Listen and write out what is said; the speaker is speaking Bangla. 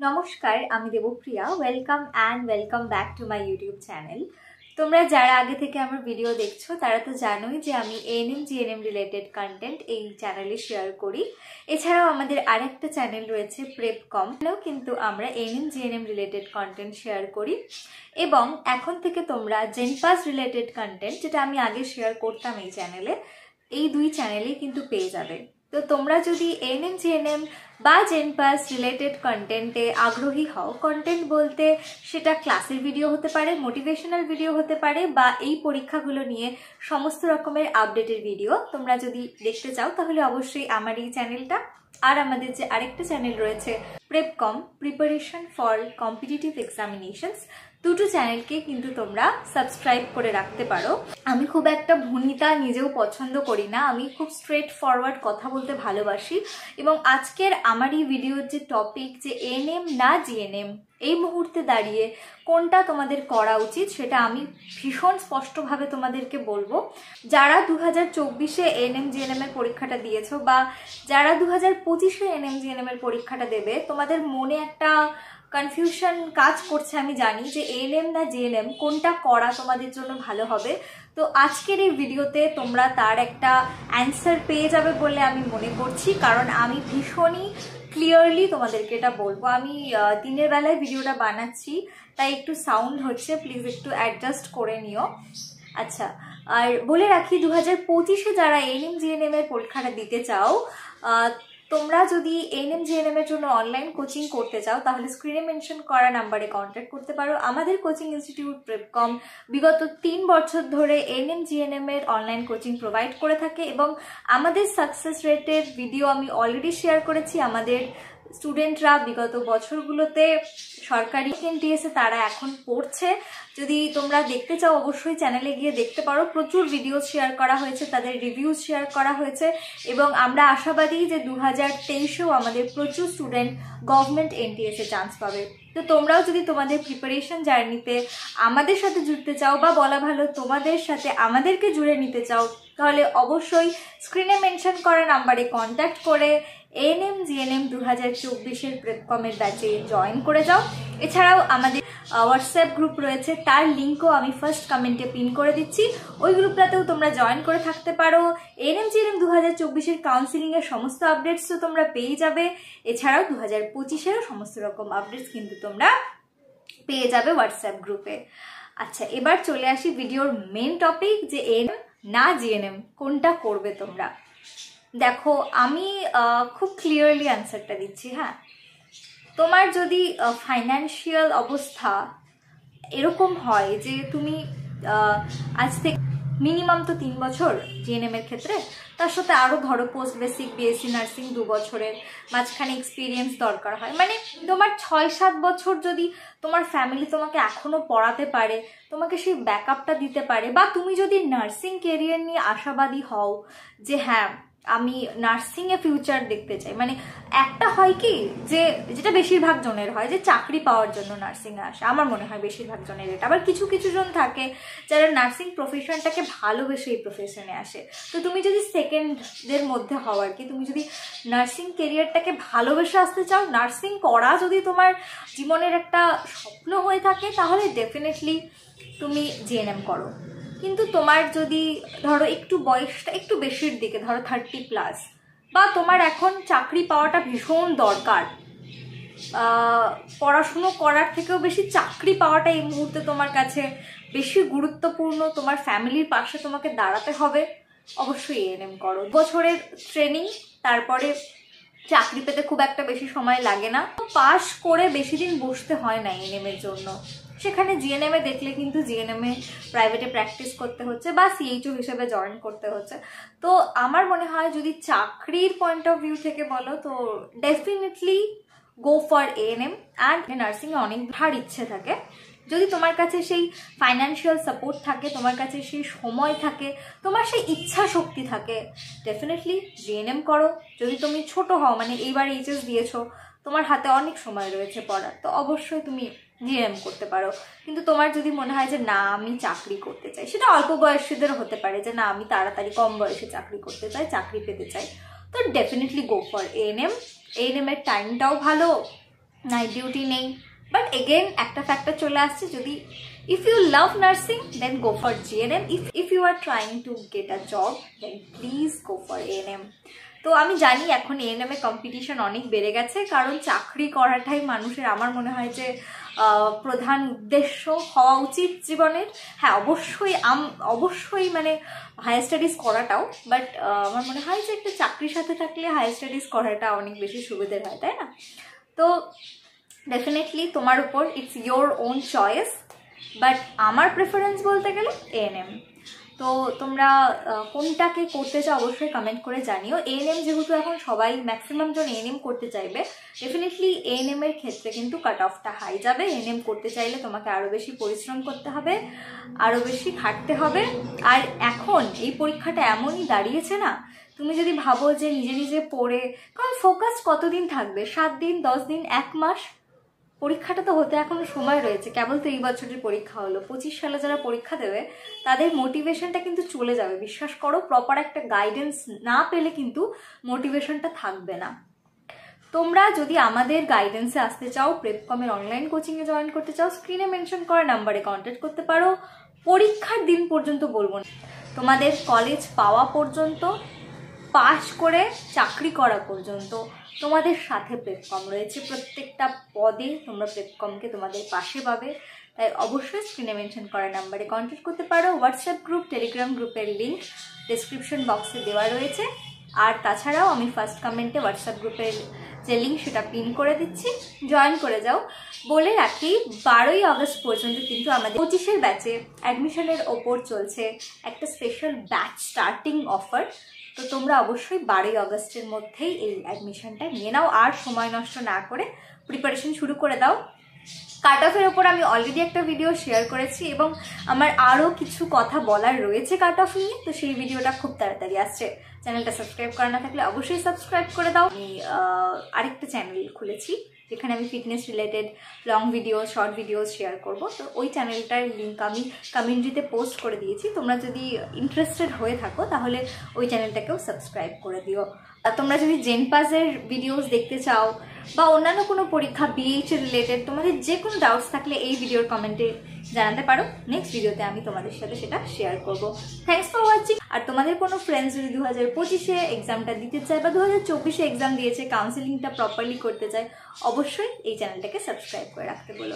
নমস্কার, আমি Debapriya. Welcome back to my YouTube channel. তোমরা যারা আগে থেকে আমার ভিডিও দেখছো তারা তো জানোই যে আমি এএনএম জিএনএম রিলেটেড কন্টেন্ট এই চ্যানেলে শেয়ার করি। এছাড়াও আমাদের আরেকটা চ্যানেল রয়েছে প্রেপকম, কিন্তু আমরা ANM GNM related content share করি। এবং এখন থেকে তোমরা জেনপাস রিলেটেড কন্টেন্ট, যেটা আমি আগে শেয়ার করতাম এই চ্যানেলে, এই দুই চ্যানেলেই কিন্তু পেয়ে যাবে। তো তোমরা যদি এএনএম জিএনএম বা জেনপাস রিলেটেড কন্টেন্টে আগ্রহী হও, কন্টেন্ট বলতে সেটা ক্লাসের ভিডিও হতে পারে, মোটিভেশনাল ভিডিও হতে পারে, বা এই পরীক্ষাগুলো নিয়ে সমস্ত রকমের আপডেটের ভিডিও তোমরা যদি দেখতে চাও, তাহলে অবশ্যই আমার এই চ্যানেলটা আর আমাদের যে আরেকটা চ্যানেল রয়েছে প্রেপকম, প্রিপারেশন ফর কম্পিটিটিভ এক্সামিনেশনস, দুটো চ্যানেলকে কিন্তু তোমরা সাবস্ক্রাইব করে রাখতে পারো। আমি খুব একটা ভনিতা নিজেও পছন্দ করি না, আমি খুব স্ট্রেট ফরওয়ার্ড কথা বলতে ভালোবাসি। এবং আজকের আমার এই ভিডিওর যে টপিক, যে এএনএম না জিএনএম, এই মুহূর্তে দাঁড়িয়ে কোনটা তোমাদের করা উচিত সেটা আমি ভীষণ স্পষ্টভাবে তোমাদেরকে বলবো। যারা 2024-এ এএনএম জিএনএম এর পরীক্ষাটা দিয়েছো, বা যারা 2025-এ এএনএম জিএনএম এর পরীক্ষাটা দেবে, তোমাদের মনে একটা কনফিউশন কাজ করছে। আমি জানি যে এএনএম না জিএনএম কোনটা করা তোমাদের জন্য ভালো হবে। তো আজকের এই ভিডিওতে তোমরা তার একটা অ্যান্সার পেয়ে যাবে বলে আমি মনে করছি, কারণ আমি ভীষণই ক্লিয়ারলি তোমাদেরকে এটা বলবো। আমি দিনের বেলায় ভিডিওটা বানাচ্ছি, তাই একটু সাউন্ড হচ্ছে, প্লিজ একটু অ্যাডজাস্ট করে নিও। আচ্ছা, আর বলে রাখি 2025-এ যারা এএনএম জিএনএম এর পরীক্ষাটা দিতে চাও, তোমরা যদি এএনএম জিএনএম এর জন্য অনলাইন কোচিং করতে চাও, তাহলে স্ক্রিনে মেনশন করা নাম্বারে কন্ট্যাক্ট করতে পারো। আমাদের কোচিং ইনস্টিটিউট প্রেপকম বিগত 3 বছর ধরে এএনএম জিএনএম এর অনলাইন কোচিং প্রোভাইড করে থাকে, এবং আমাদের সাকসেস রেটের ভিডিও আমি অলরেডি শেয়ার করেছি। আমাদের স্টুডেন্টরা বিগত বছরগুলোতে সরকারি এনটিএসে তারা এখন পড়ছে। যদি তোমরা দেখতে চাও অবশ্যই চ্যানেলে গিয়ে দেখতে পারো, প্রচুর ভিডিও শেয়ার করা হয়েছে, তাদের রিভিউজ শেয়ার করা হয়েছে, এবং আমরা আশাবাদী যে 2023-এও আমাদের প্রচুর স্টুডেন্ট গভর্নমেন্ট এনটিএসে চান্স পাবে। তো তোমরাও যদি তোমাদের প্রিপারেশন জার্নিতে আমাদের সাথে জুড়তে চাও, বা বলা ভালো তোমাদের সাথে আমাদেরকে জুড়ে নিতে চাও, তাহলে অবশ্যই স্ক্রিনে মেনশন করা নাম্বারে কন্ট্যাক্ট করে এএনএম জিএনএম 2024-এর প্রেপকমের ব্যাচে জয়েন করে যাও। এছাড়াও আমাদের হোয়াটসঅ্যাপ গ্রুপ রয়েছে, তার লিঙ্কও আমি ফার্স্ট কমেন্টে পিন করে দিচ্ছি। ওই গ্রুপটাতেও তোমরা জয়েন করে থাকতে পারো। এএনএম জিএনএম 2024-এর কাউন্সিলিংয়ের সমস্ত আপডেটসও তোমরা পেয়ে যাবে। এছাড়াও 2025-এরও সমস্ত রকম আপডেটস কিন্তু তোমরা পেয়ে যাবে হোয়াটসঅ্যাপ গ্রুপে। আচ্ছা, এবার চলে আসি ভিডিওর মেন টপিক, যে এএনএম না জিএনএম কোনটা করবে তোমরা। দেখো, আমি খুব ক্লিয়ারলি অ্যান্সারটা দিচ্ছি। হ্যাঁ, তোমার যদি ফাইন্যান্সিয়াল অবস্থা এরকম হয় যে তুমি আজ থেকে মিনিমাম তো 3 বছর জিএনএম এর ক্ষেত্রে, তার সাথে আরও ধরো পোস্ট বেসিক বিএসসি নার্সিং 2 বছরের মাঝখানে এক্সপিরিয়েন্স দরকার হয়, মানে তোমার 6-7 বছর যদি তোমার ফ্যামিলি তোমাকে এখনো পড়াতে পারে, তোমাকে সেই ব্যাকআপটা দিতে পারে, বা তুমি যদি নার্সিং কেরিয়ার নিয়ে আশাবাদী হও যে হ্যাঁ আমি নার্সিংয়ে ফিউচার দেখতে চাই, মানে একটা হয় কি, যে যেটা বেশিরভাগ জনের হয়, যে চাকরি পাওয়ার জন্য নার্সিংয়ে আসে, আমার মনে হয় বেশিরভাগ জনের এটা। আবার কিছু কিছু জন থাকে যারা নার্সিং প্রফেশনটাকে ভালোবেসে এই প্রফেশনে আসে। তো তুমি যদি সেকেন্ডের মধ্যে হও আর কি, তুমি যদি নার্সিং কেরিয়ারটাকে ভালোবেসে আসতে চাও, নার্সিং করা যদি তোমার জীবনের একটা স্বপ্ন হয়ে থাকে, তাহলে ডেফিনেটলি তুমি জিএনএম করো। কিন্তু তোমার যদি ধরো একটু বয়সটা একটু বেশির দিকে, ধরো 30+, বা তোমার এখন চাকরি পাওয়াটা ভীষণ দরকার, পড়াশুনো করার থেকেও বেশি চাকরি পাওয়াটা এই মুহূর্তে তোমার কাছে বেশি গুরুত্বপূর্ণ, তোমার ফ্যামিলির পাশে তোমাকে দাঁড়াতে হবে, অবশ্যই এএনএম করো। বছরের ট্রেনিং, তারপরে চাকরি পেতে খুব একটা বেশি সময় লাগে না, পাশ করে বেশি দিন বসতে হয় না এএনএম এর জন্য। সেখানে জিএনএম এ দেখলে কিন্তু জিএনএম এ প্রাইভেটে প্র্যাকটিস করতে হচ্ছে, বা সিএইচও হিসেবে জয়েন করতে হচ্ছে। তো আমার মনে হয় যদি চাকরির পয়েন্ট অফ ভিউ থেকে বলো, তো definitely go for ANM. And নার্সিংয়ে অনেক ভার ইচ্ছে থাকে, যদি তোমার কাছে সেই ফাইন্যান্সিয়াল সাপোর্ট থাকে, তোমার কাছে সেই সময় থাকে, তোমার সেই ইচ্ছা শক্তি থাকে, ডেফিনেটলি জিএনএম করো। যদি তুমি ছোট হও, মানে এইবার এইচএস দিয়েছো, তোমার হাতে অনেক সময় রয়েছে পড়ার, তো অবশ্যই তুমি জিএনএম করতে পারো। কিন্তু তোমার যদি মনে হয় যে না আমি চাকরি করতে চাই, সেটা অল্প বয়সীদেরও হতে পারে, যে না আমি তাড়াতাড়ি কম বয়সে চাকরি করতে চাই, চাকরি পেতে চাই, তো definitely go for ANM. ANM এর টাইমটাও ভালো, নাইট ডিউটি নেই। বাট এগেন একটা ফ্যাক্টর চলে আসছে, যদি if you love nursing then go for GNM, if you are trying to get a job then please go for ANM. তো আমি জানি এখন এএনএম এ কম্পিটিশন অনেক বেড়ে গেছে, কারণ চাকরি করাটাই মানুষের আমার মনে হয় যে প্রধান উদ্দেশ্য হওয়া উচিত জীবনের। হ্যাঁ অবশ্যই মানে হায়ার স্টাডিজ করাটাও, বাট আমার মনে হয় যে একটা চাকরির সাথে থাকলে হায়ার স্টাডিজ করাটা অনেক বেশি সুবিধের হয়, তাই না? তো ডেফিনেটলি তোমার উপর, it's your own choice, but আমার প্রেফারেন্স বলতে গেলে এএনএম। তো তোমরা কোনটাকে করতে চাও অবশ্যই কমেন্ট করে জানিও। এএনএম যেহেতু এখন সবাই ম্যাক্সিমাম জন এএনএম করতে চাইবে, ডেফিনেটলি এএনএম এর ক্ষেত্রে কিন্তু কাট অফটা হাই যাবে। এএনএম করতে চাইলে তোমাকে আরও বেশি পরিশ্রম করতে হবে, আরও বেশি খাটতে হবে। আর এখন এই পরীক্ষাটা এমনই দাঁড়িয়েছে না, তুমি যদি ভাবো যে নিজে নিজে পড়ে, কারণ ফোকাস কতদিন থাকবে? 7 দিন, 10 দিন, 1 মাস। পরীক্ষাটা তো হতে এখনো সময় রয়েছে, কেবল তো এই বছরের পরীক্ষা হলো। 25 সালে যারা পরীক্ষা দেবে তাদের মোটিভেশনটা কিন্তু চলে যাবে, বিশ্বাস করো। প্রপার একটা গাইডেন্স না পেলে কিন্তু মোটিভেশনটা থাকবে না। তোমরা যদি আমাদের গাইডেন্সে আসতে চাও, প্রেপকমের অনলাইন কোচিংয়ে জয়েন করতে চাও, স্ক্রিনে মেনশন করা নাম্বারে কন্ট্যাক্ট করতে পারো। পরীক্ষার দিন পর্যন্ত বলবো না, তোমাদের কলেজ পাওয়া পর্যন্ত, পাস করে চাকরি করা পর্যন্ত তোমাদের সাথে প্রেপকম রয়েছে। প্রত্যেকটা পদে তোমরা প্রেপকমকে তোমাদের পাশে পাবে। তাই অবশ্যই স্ক্রিনে মেনশন করা নাম্বারে কন্ট্যাক্ট করতে পারো। হোয়াটসঅ্যাপ গ্রুপ, টেলিগ্রাম গ্রুপের লিঙ্ক ডেসক্রিপশন বক্সে দেওয়া রয়েছে। আর তাছাড়াও আমি ফার্স্ট কমেন্টে হোয়াটসঅ্যাপ গ্রুপের যে লিঙ্ক সেটা পিন করে দিচ্ছি, জয়েন করে যাও। বলে রাখি 12ই আগস্ট পর্যন্ত কিন্তু আমাদের 25-এর ব্যাচে অ্যাডমিশনের ওপর চলছে একটা স্পেশাল ব্যাচ স্টার্টিং অফার। তো তোমরা অবশ্যই 12ই আগস্টের মধ্যেই এই অ্যাডমিশনটা নিয়ে নাও, আর সময় নষ্ট না করে প্রিপারেশন শুরু করে দাও। কাট অফের ওপর আমি অলরেডি একটা ভিডিও শেয়ার করেছি এবং আমার আরও কিছু কথা বলার রয়েছে কাট অফ নিয়ে, তো সেই ভিডিওটা খুব তাড়াতাড়ি আসছে। চ্যানেলটা সাবস্ক্রাইব করা না থাকলে অবশ্যই সাবস্ক্রাইব করে দাও। আমি আরেকটা চ্যানেল খুলেছি যেখানে আমি fitness related long video, short video share করব। তো ওই চ্যানেলটার লিঙ্ক আমি কমিউনিটিতে পোস্ট করে দিয়েছি। তোমরা যদি ইন্টারেস্টেড হয়ে থাকো তাহলে ওই চ্যানেলটাকেও সাবস্ক্রাইব করে দিও। তোমরা যদি জেনপাসের ভিডিওস দেখতে চাও বা অন্যান্য কোনো পরীক্ষা বিএইচ রিলেটেড তোমাদের যে কোনো ডাউটস থাকলে এই ভিডিওর কমেন্টে জানাতে পারো। নেক্সট ভিডিওতে আমি তোমাদের সাথে সেটা শেয়ার করব। Thanks for watching. আর তোমাদের কোনো ফ্রেন্ডস যদি 2025-এ এক্সামটা দিতে চায় বা 2024-এ এক্সাম দিয়েছে, কাউন্সেলিংটা প্রপারলি করতে চায়, অবশ্যই এই চ্যানেলটাকে সাবস্ক্রাইব করে রাখতে বলো।